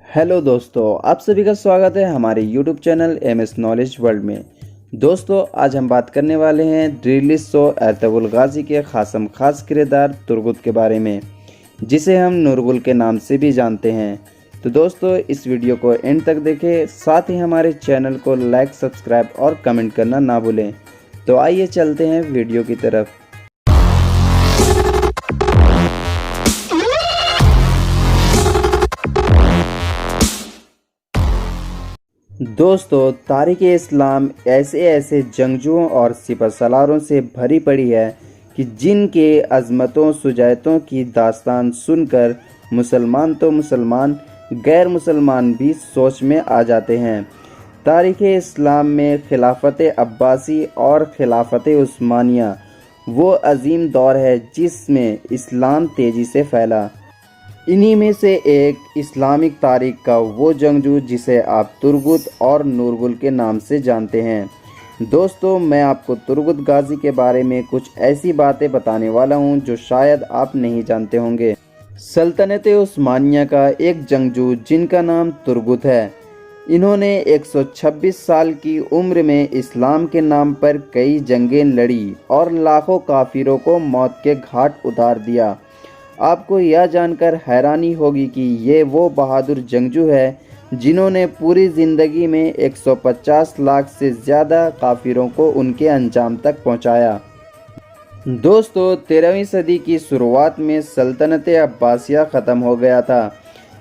Hello दोस्तों, आप सभी का स्वागत है हमारे YouTube channel MS knowledge world में। दोस्तों, आज हम बात करने वाले हैं ड्रीलिस्ट शो एर्तुगरुल गाजी के खासम खास किरदार तुर्गुत के बारे में, जिसे हम नूरगुल के नाम से भी जानते हैं। तो दोस्तों, इस वीडियो को एंड तक देखें, साथ ही हमारे चैनल को लाइक, सब्सक्राइब और कमेंट करना ना भूलें। तो आइए चलते हैं वीडियो की तरफ। दोस्तों, तारीख़-ए-इस्लाम ऐसे जंगजुओं और सिपहसालारों से भरी पड़ी है कि जिनके अज़मतों शुजाअतों की दास्तान सुनकर मुसलमान तो मुसलमान, गैर मुसलमान भी सोच में आ जाते हैं। तारीख़-ए-इस्लाम में खिलाफत अब्बासी और खिलाफत उस्मानिया वो अजीम दौर है जिसमें इस्लाम तेज़ी से फैला। इन्हीं में से एक इस्लामिक तारीख़ का वो जंगजू जिसे आप तुर्गुत और नूरगुल के नाम से जानते हैं। दोस्तों, मैं आपको तुर्गुत गाजी के बारे में कुछ ऐसी बातें बताने वाला हूं जो शायद आप नहीं जानते होंगे। सल्तनत उस्मानिया का एक जंगजू जिनका नाम तुर्गुत है, इन्होंने 126 साल की उम्र में इस्लाम के नाम पर कई जंगें लड़ी और लाखों काफिरों को मौत के घाट उतार दिया। आपको यह जानकर हैरानी होगी कि ये वो बहादुर जंगजू है जिन्होंने पूरी ज़िंदगी में 150 लाख से ज़्यादा काफिरों को उनके अंजाम तक पहुंचाया। दोस्तों, 13वीं सदी की शुरुआत में सल्तनत अब्बासिया ख़त्म हो गया था।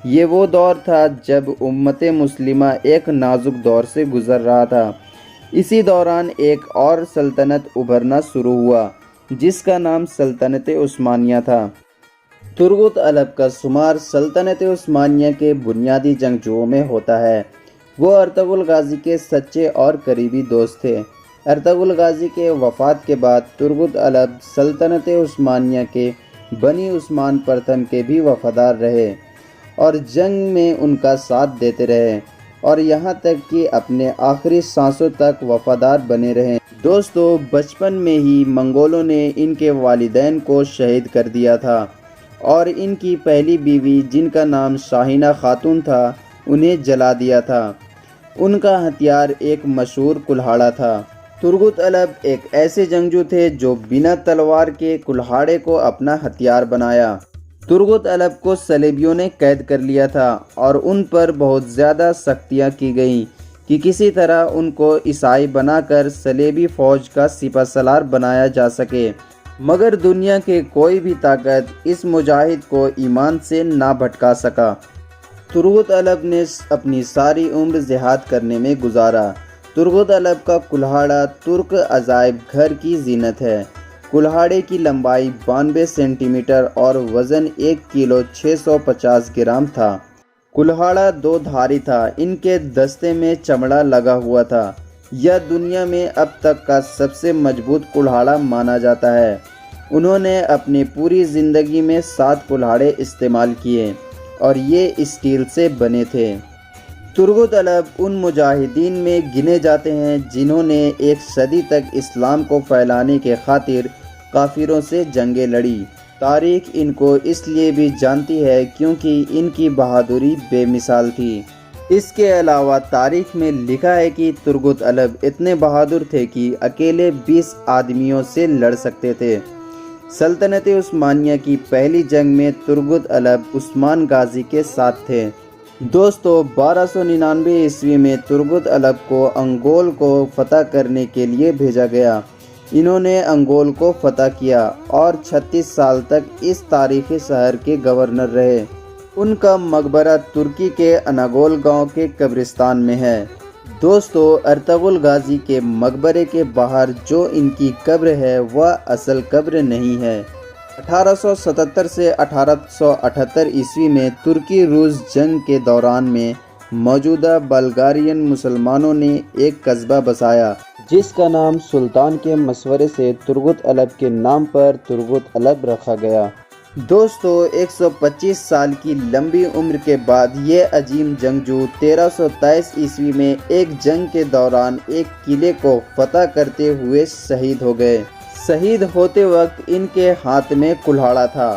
ये वो दौर था जब उम्मत मुस्लिमा एक नाजुक दौर से गुज़र रहा था। इसी दौरान एक और सल्तनत उभरना शुरू हुआ जिसका नाम सल्तनत उस्मानिया था। तुर्गुत अलब का शुमार सल्तनत उस्मानिया के बुनियादी जंगजुओं में होता है। वो एर्तुगरुल गाजी के सच्चे और करीबी दोस्त थे। एर्तुगरुल गाजी के वफ़ात के बाद तुर्गुत अलब सल्तनत उस्मानिया के बनी उस्मान प्रथम के भी वफ़ादार रहे और जंग में उनका साथ देते रहे और यहाँ तक कि अपने आखिरी सांसों तक वफ़ादार बने रहे। दोस्तों, बचपन में ही मंगोलों ने इनके वालिदैन को शहीद कर दिया था और इनकी पहली बीवी जिनका नाम शाहीना खातून था, उन्हें जला दिया था। उनका हथियार एक मशहूर कुल्हाड़ा था। तुर्गुत अलब एक ऐसे जंगजू थे जो बिना तलवार के कुल्हाड़े को अपना हथियार बनाया। तुर्गुत अलब को सलेबियों ने कैद कर लिया था और उन पर बहुत ज़्यादा सख्तियाँ की गईं कि किसी तरह उनको ईसाई बनाकर सलेबी फ़ौज का सिपहसालार बनाया जा सके, मगर दुनिया के कोई भी ताकत इस मुजाहिद को ईमान से ना भटका सका। तुर्गुत अलब ने अपनी सारी उम्र जिहाद करने में गुजारा। तुर्गुत अलब का कुल्हाड़ा तुर्क अजायब घर की जीनत है। कुल्हाड़े की लंबाई 92 सेंटीमीटर और वज़न 1 किलो 650 ग्राम था। कुल्हाड़ा दो धारी था। इनके दस्ते में चमड़ा लगा हुआ था। यह दुनिया में अब तक का सबसे मजबूत कुल्हाड़ा माना जाता है। उन्होंने अपनी पूरी ज़िंदगी में 7 कुल्हाड़े इस्तेमाल किए और ये स्टील से बने थे। तुर्गुत अलब उन मुजाहिदीन में गिने जाते हैं जिन्होंने एक सदी तक इस्लाम को फैलाने के खातिर काफिरों से जंगें लड़ी। तारीख़ इनको इसलिए भी जानती है क्योंकि इनकी बहादुरी बेमिसाल थी। इसके अलावा तारीख़ में लिखा है कि तुर्गुत अलब इतने बहादुर थे कि अकेले 20 आदमियों से लड़ सकते थे। सल्तनत उस्मानिया की पहली जंग में तुर्गुत अलब उस्मान गाजी के साथ थे। दोस्तों, 1299 ईस्वी में तुर्गुत अलब को अंगोल को फतह करने के लिए भेजा गया। इन्होंने अंगोल को फतह किया और 36 साल तक इस तारीख़ी शहर के गवर्नर रहे। उनका मकबरा तुर्की के अनागोल गांव के कब्रिस्तान में है। दोस्तों, एर्तुगरुल गाजी के मकबरे के बाहर जो इनकी कब्र है वह असल कब्र नहीं है। 1877 से 1878 ईस्वी में तुर्की रूस जंग के दौरान में मौजूदा बल्गारियन मुसलमानों ने एक कस्बा बसाया जिसका नाम सुल्तान के मशवरे से तुर्गुत अलब के नाम पर तुर्गुत अलब रखा गया। दोस्तों, 125 साल की लंबी उम्र के बाद ये अजीम जंगजू 1323 ईस्वी में एक जंग के दौरान एक किले को फतह करते हुए शहीद हो गए। शहीद होते वक्त इनके हाथ में कुल्हाड़ा था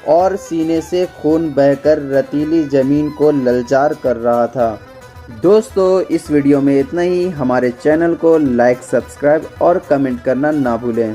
اور سینے سے خون بہہ کر رتیلی زمین کو للچار کر رہا تھا۔ دوستو اس ویڈیو میں اتنا ہی۔ ہمارے چینل کو لائک، سبسکرائب اور کمنٹ کرنا نہ بھولیں۔